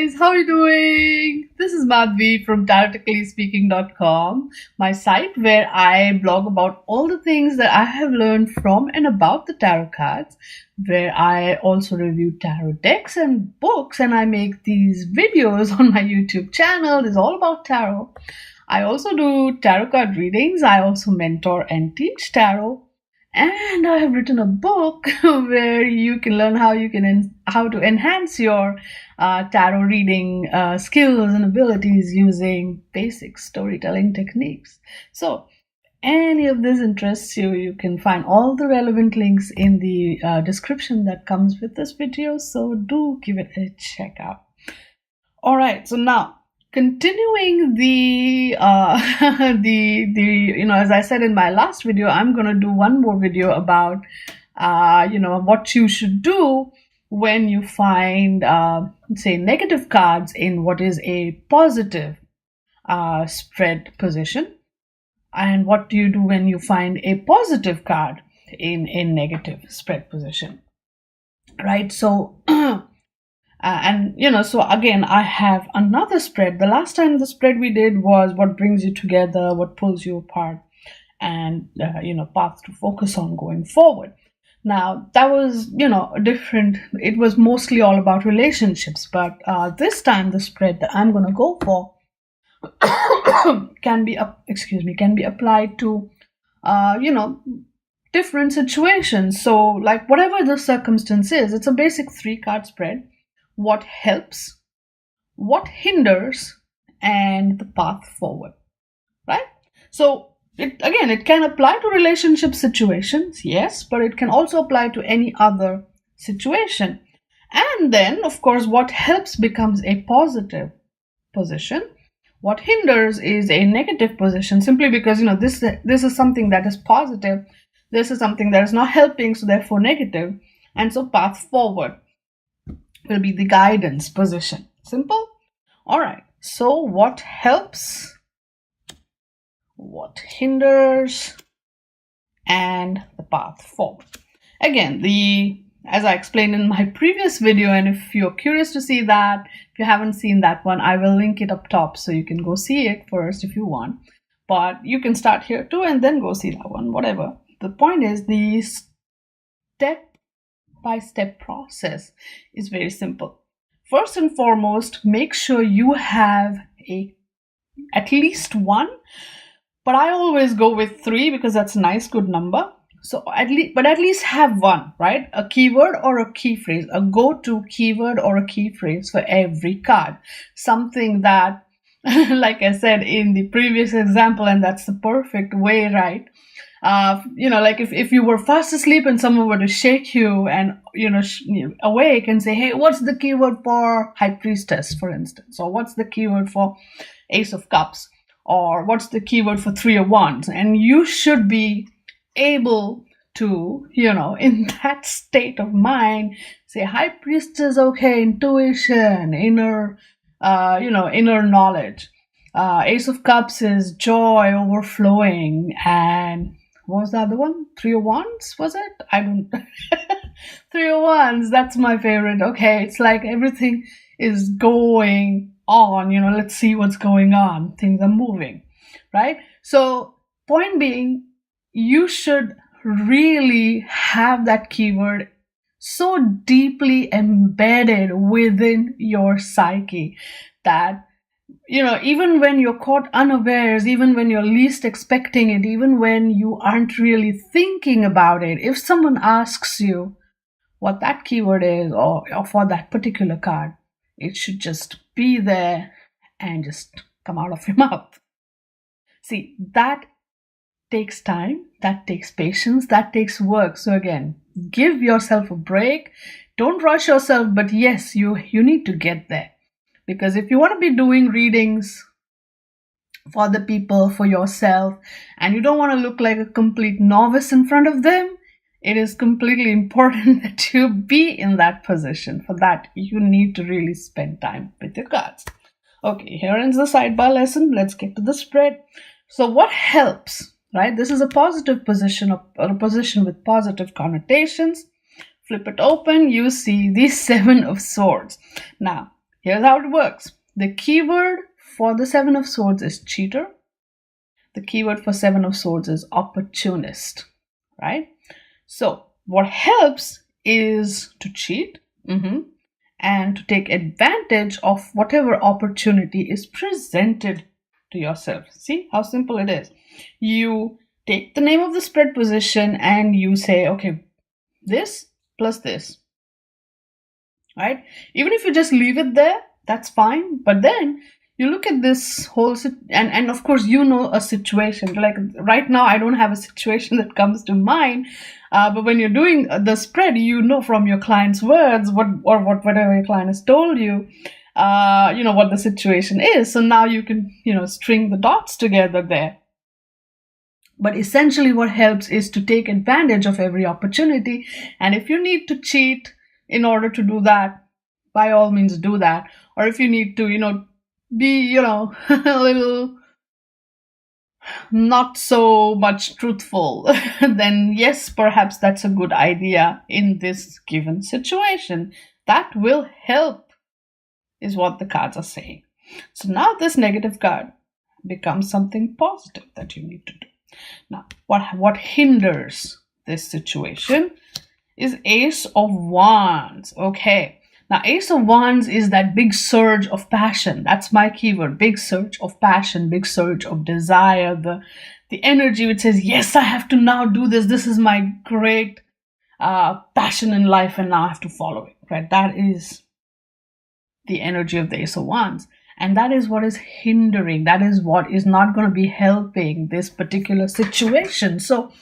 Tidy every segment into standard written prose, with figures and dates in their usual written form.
guys, how are you doing? This is Madhvi from TaroticallySpeaking.com, my site where I blog about all the things that I have learned from and about the tarot cards, where I also review tarot decks and books, and I make these videos on my YouTube channel. It's all about tarot. I also do tarot card readings. I also mentor and teach tarot. And I have written a book where you can learn how to enhance your tarot reading skills and abilities using basic storytelling techniques. So, any of this interests you, you can find all the relevant links in the description that comes with this video. So do give it a check out. All right. So now, continuing the as I said in my last video, I'm going to do one more video about what you should do when you find say negative cards in what is a positive spread position, and what do you do when you find a positive card in a negative spread position, right? So so again, I have another spread. The last time the spread we did was what brings you together, what pulls you apart, and path to focus on going forward. Now that was different. It was mostly all about relationships, but this time the spread that I'm going to go for can be applied to different situations. So like whatever the circumstance is, it's a basic 3-card spread. What helps, what hinders, and the path forward, right? So it can apply to relationship situations, yes, but it can also apply to any other situation. And then, of course, what helps becomes a positive position. What hinders is a negative position, simply because this is something that is positive, this is something that is not helping, so therefore negative, and so path forward will be the guidance position. Simple? All right. So what helps, what hinders, and the path forward. Again, as I explained in my previous video, and if you're curious to see that, if you haven't seen that one, I will link it up top so you can go see it first if you want. But you can start here too and then go see that one, whatever. The point is, the step-by-step process is very simple. First and foremost, make sure you have at least one, but I always go with 3 because that's a nice good number. So at least have one, right? A keyword or a key phrase, a go-to keyword or a key phrase for every card. Something that, like I said in the previous example, and that's the perfect way, right? Like if you were fast asleep and someone were to shake you and awake and say, hey, what's the keyword for High Priestess, for instance, or what's the keyword for Ace of Cups, or what's the keyword for 3 of Wands, and you should be able to in that state of mind say High Priestess, okay, intuition, inner knowledge. Ace of Cups is joy overflowing, and what was the other one? 3 of Wands, was it? I don't 3 of Wands, that's my favorite. Okay, it's like everything is going on, let's see what's going on. Things are moving, right? So point being, you should really have that keyword so deeply embedded within your psyche that even when you're caught unawares, even when you're least expecting it, even when you aren't really thinking about it, if someone asks you what that keyword is or for that particular card, it should just be there and just come out of your mouth. See, that takes time, that takes patience, that takes work. So again, give yourself a break. Don't rush yourself, but yes, you need to get there. Because if you want to be doing readings for the people, for yourself, and you don't want to look like a complete novice in front of them, it is completely important that you be in that position. For that, you need to really spend time with your cards. Okay, here ends the sidebar lesson. Let's get to the spread. So what helps, right? This is a positive position, or a position with positive connotations. Flip it open, you see the 7 of Swords. Now, Here's how it works. The keyword for the Seven of Swords is cheater. The keyword for Seven of Swords is opportunist, right? So what helps is to cheat and to take advantage of whatever opportunity is presented to yourself. See how simple it is. You take the name of the spread position and you say, okay, this plus this, right? Even if you just leave it there, that's fine. But then you look at this whole and of course you know a situation. Like right now I don't have a situation that comes to mind, but when you're doing the spread, you know from your client's words whatever your client has told you, you know what the situation is. So now you can, you know, string the dots together there. But essentially what helps is to take advantage of every opportunity, and if you need to cheat in order to do that, by all means do that. Or if you need to, you know, be, you know, a little not so much truthful, then yes, perhaps that's a good idea in this given situation. That will help, is what the cards are saying. So now this negative card becomes something positive that you need to do. Now, what hinders this situation is Ace of Wands. Okay. Now, Ace of Wands is that big surge of passion. That's my keyword. Big surge of passion, big surge of desire. The energy which says, yes, I have to now do this. This is my great passion in life and now I have to follow it. Right? That is the energy of the Ace of Wands. And that is what is hindering. That is what is not going to be helping this particular situation. So,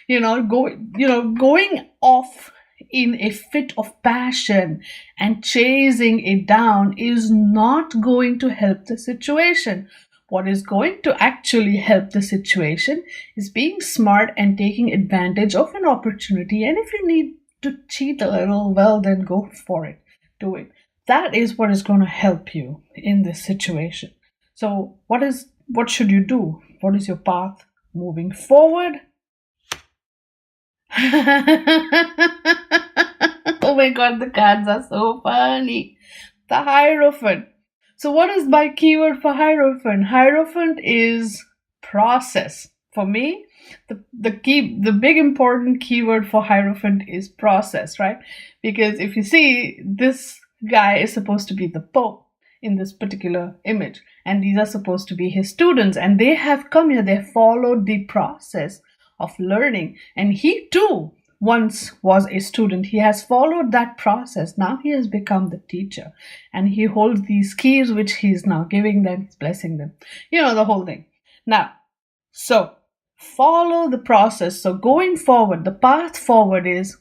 going off in a fit of passion and chasing it down is not going to help the situation. What is going to actually help the situation is being smart and taking advantage of an opportunity. And if you need to cheat a little, well, then go for it. Do it. That is what is going to help you in this situation. So what should you do? What is your path moving forward? Oh my god, the cards are so funny. The Hierophant. So what is my keyword for Hierophant? Hierophant is process. For me, the big important keyword for Hierophant is process, right? Because if you see, this guy is supposed to be the Pope in this particular image, and these are supposed to be his students, and they have come here, they followed the process of learning, and he too once was a student. He has followed that process. Now he has become the teacher, and he holds these keys which he is now giving them, he's blessing them, the whole thing. Now, so follow the process. So going forward, the path forward is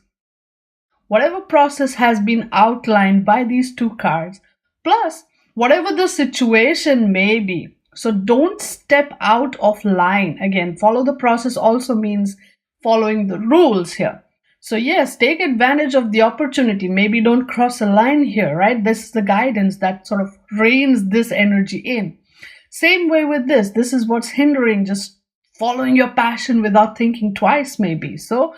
whatever process has been outlined by these two cards, plus whatever the situation may be. So don't step out of line. Again, follow the process also means following the rules here. So yes, take advantage of the opportunity. Maybe don't cross a line here, right? This is the guidance that sort of reins this energy in. Same way with this. This is what's hindering, just following your passion without thinking twice maybe. So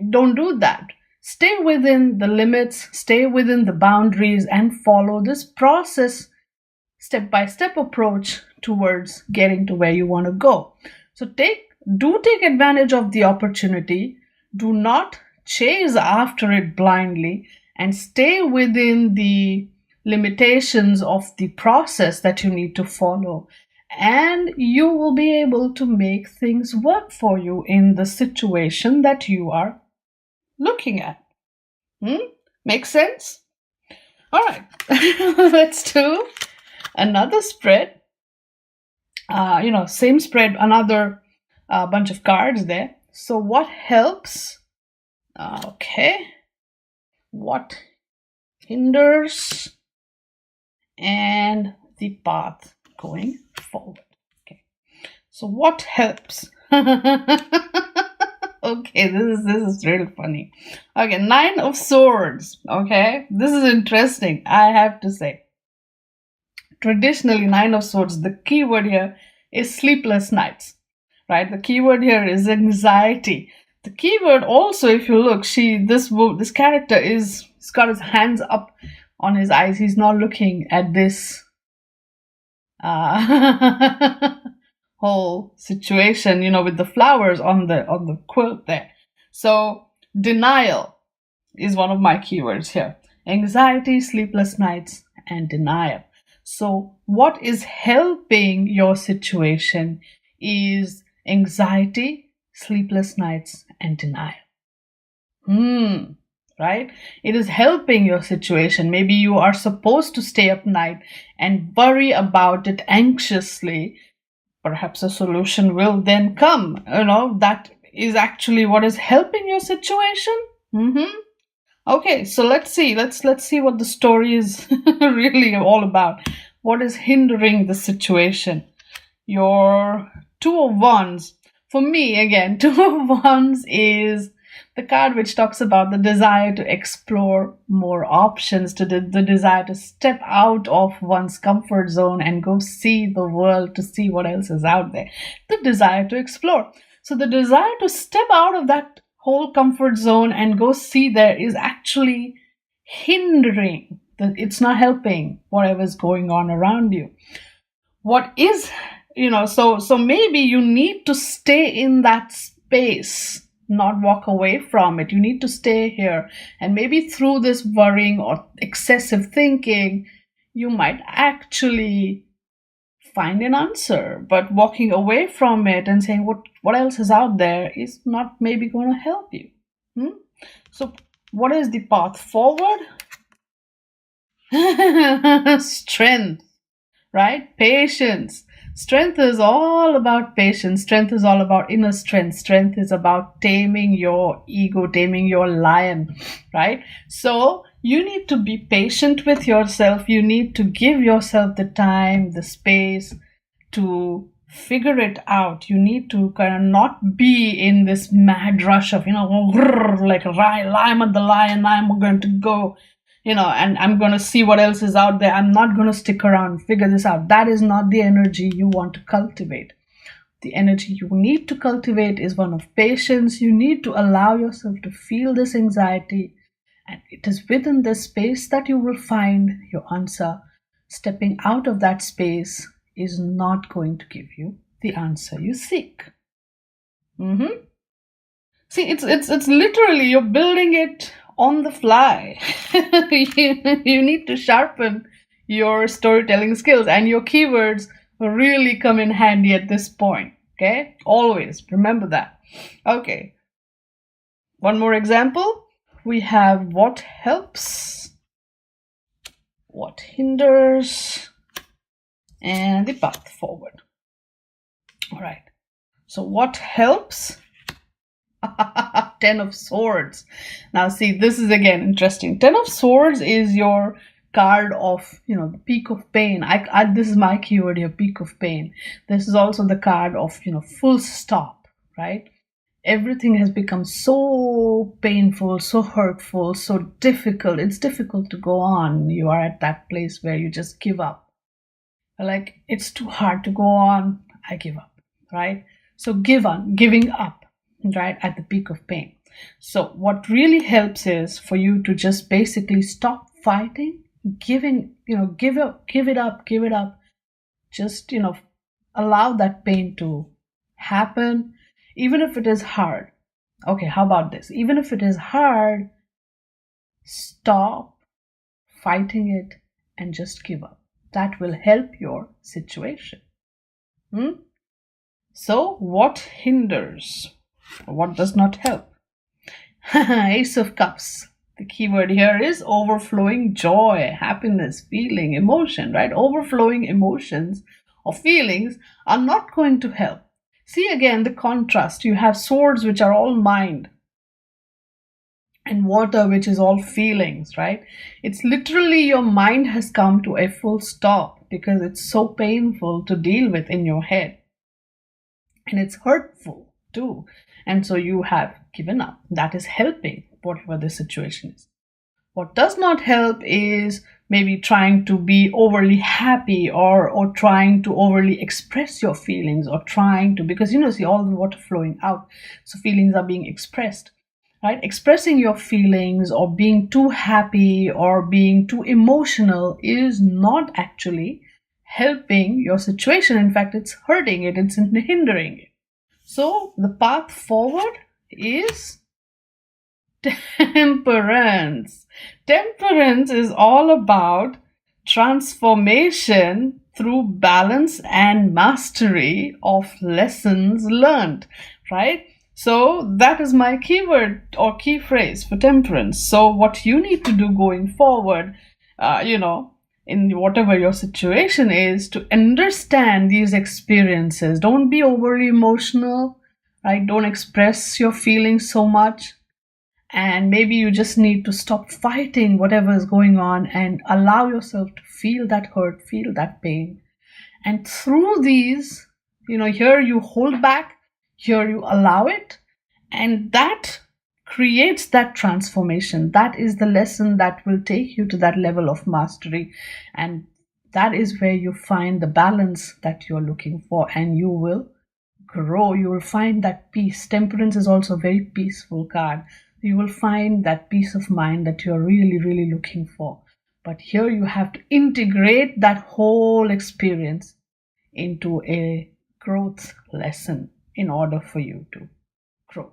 don't do that. Stay within the limits, stay within the boundaries, and follow this process, step-by-step approach towards getting to where you want to go. So take advantage of the opportunity. Do not chase after it blindly, and stay within the limitations of the process that you need to follow. And you will be able to make things work for you in the situation that you are looking at. Makes sense? All right, let's do another spread. Same spread, another bunch of cards there. So what helps? What hinders and the path going forward. Okay, so what helps? Okay, this is really funny. Okay, 9 of Swords. Okay, this is interesting, I have to say. Traditionally, 9 of Swords, the keyword here is sleepless nights, right? The keyword here is anxiety. The keyword also, if you look, this character he's got his hands up on his eyes. He's not looking at this whole situation, with the flowers on the quilt there. So denial is one of my keywords here. Anxiety, sleepless nights, and denial. So what is helping your situation is anxiety, sleepless nights, and denial. Right? It is helping your situation. Maybe you are supposed to stay up night and worry about it anxiously. Perhaps a solution will then come. That is actually what is helping your situation. Okay, so let's see what the story is really all about. What is hindering the situation? Your Two of Wands. For me, again, Two of Wands is the card which talks about the desire to explore more options, to the desire to step out of one's comfort zone and go see the world, to see what else is out there. The desire to explore. So the desire to step out of that whole comfort zone and go see there is actually hindering. It's not helping whatever's going on around you. What is, so maybe you need to stay in that space, not walk away from it. You need to stay here. And maybe through this worrying or excessive thinking, you might actually find an answer. But walking away from it and saying what else is out there is not maybe going to help you. So what is the path forward? Strength, right? Patience. Strength is all about patience. Strength is all about inner strength. Strength is about taming your ego, taming your lion, right? So you need to be patient with yourself. You need to give yourself the time, the space to figure it out. You need to kind of not be in this mad rush of, like I'm at the lion, I'm going to go, and I'm going to see what else is out there. I'm not going to stick around, figure this out. That is not the energy you want to cultivate. The energy you need to cultivate is one of patience. You need to allow yourself to feel this anxiety. And it is within this space that you will find your answer. Stepping out of that space is not going to give you the answer you seek. See, it's literally you're building it on the fly. You need to sharpen your storytelling skills, and your keywords really come in handy at this point. Okay, always remember that. Okay, one more example. We have what helps, what hinders, and the path forward. All right, so what helps? 10 of Swords. Now see, this is again interesting. 10 of Swords is your card of, the peak of pain. This is my keyword here, peak of pain. This is also the card of, full stop, right? Everything has become so painful, so hurtful, so difficult. It's difficult to go on. You are at that place where you just give up. Like, it's too hard to go on. I give up, right? So giving up, right, at the peak of pain. So what really helps is for you to just basically stop fighting, give it up. Just, allow that pain to happen, even if it is hard. Okay, how about this? Even if it is hard, stop fighting it and just give up. That will help your situation. So what hinders? What does not help? Ace of Cups. The keyword here is overflowing joy, happiness, feeling, emotion, right? Overflowing emotions or feelings are not going to help. See again the contrast. You have swords, which are all mind, and water, which is all feelings, right? It's literally your mind has come to a full stop because it's so painful to deal with in your head. And it's hurtful too. And so you have given up. That is helping whatever the situation is. What does not help is maybe trying to be overly happy or trying to overly express your feelings or trying to, because see all the water flowing out. So feelings are being expressed. right? Expressing your feelings or being too happy or being too emotional is not actually helping your situation. In fact, it's hurting it, it's hindering it. So the path forward is temperance. Temperance is all about transformation through balance and mastery of lessons learned, right? So that is my keyword or key phrase for temperance. So what you need to do going forward, in whatever your situation is, to understand these experiences. Don't be overly emotional, right? Don't express your feelings so much. And maybe you just need to stop fighting whatever is going on and allow yourself to feel that hurt, feel that pain. And through these, here you hold back, here you allow it, and that creates that transformation. That is the lesson that will take you to that level of mastery. And that is where you find the balance that you're looking for, and you will grow. You will find that peace. Temperance is also a very peaceful card. You will find that peace of mind that you're really, really looking for. But here you have to integrate that whole experience into a growth lesson in order for you to grow.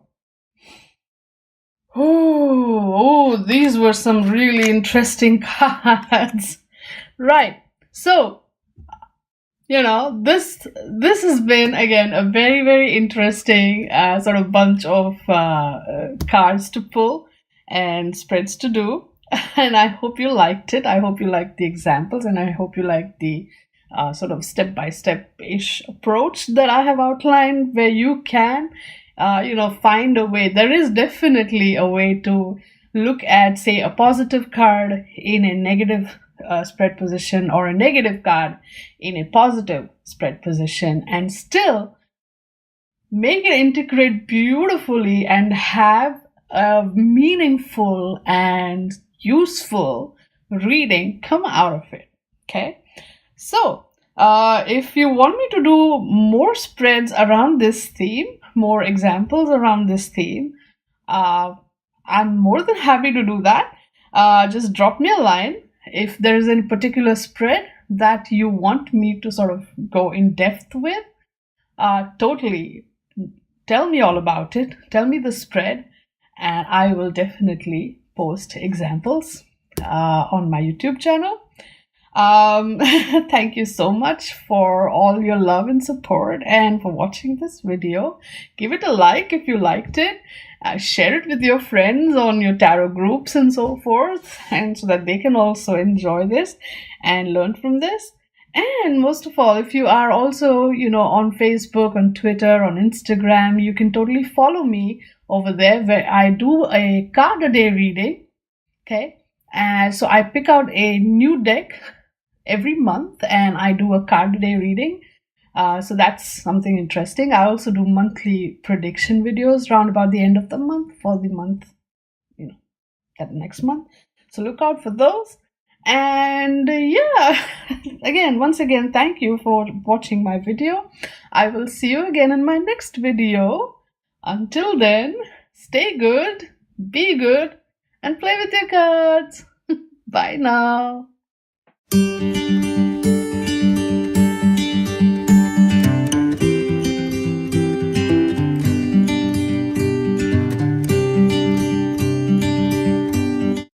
Oh, these were some really interesting cards. Right. So, this has been again a very, very interesting sort of bunch of cards to pull and spreads to do. And I hope you liked it. I hope you liked the examples, and I hope you liked the sort of step-by-step-ish approach that I have outlined, where you can, find a way. There is definitely a way to look at, say, a positive card in a negative spread position, or a negative card in a positive spread position, and still make it integrate beautifully and have a meaningful and useful reading come out of it. Okay, so if you want me to do more spreads around this theme, more examples around this theme, I'm more than happy to do that. Just drop me a line if there is any particular spread that you want me to sort of go in depth with. Totally tell me all about it. Tell me the spread, and I will definitely post examples on my YouTube channel. Thank you so much for all your love and support, and for watching this video. Give it a like if you liked it. Share it with your friends on your tarot groups and so forth, and so that they can also enjoy this and learn from this. And most of all, if you are also, on Facebook, on Twitter, on Instagram, you can totally follow me over there, where I do a card a day reading. Okay. So I pick out a new deck every month and I do a card a day reading. So that's something interesting. I also do monthly prediction videos around about the end of the month for the month, that next month. So look out for those. And once again, thank you for watching my video. I will see you again in my next video. Until then, stay good, be good, and play with your cards. Bye now.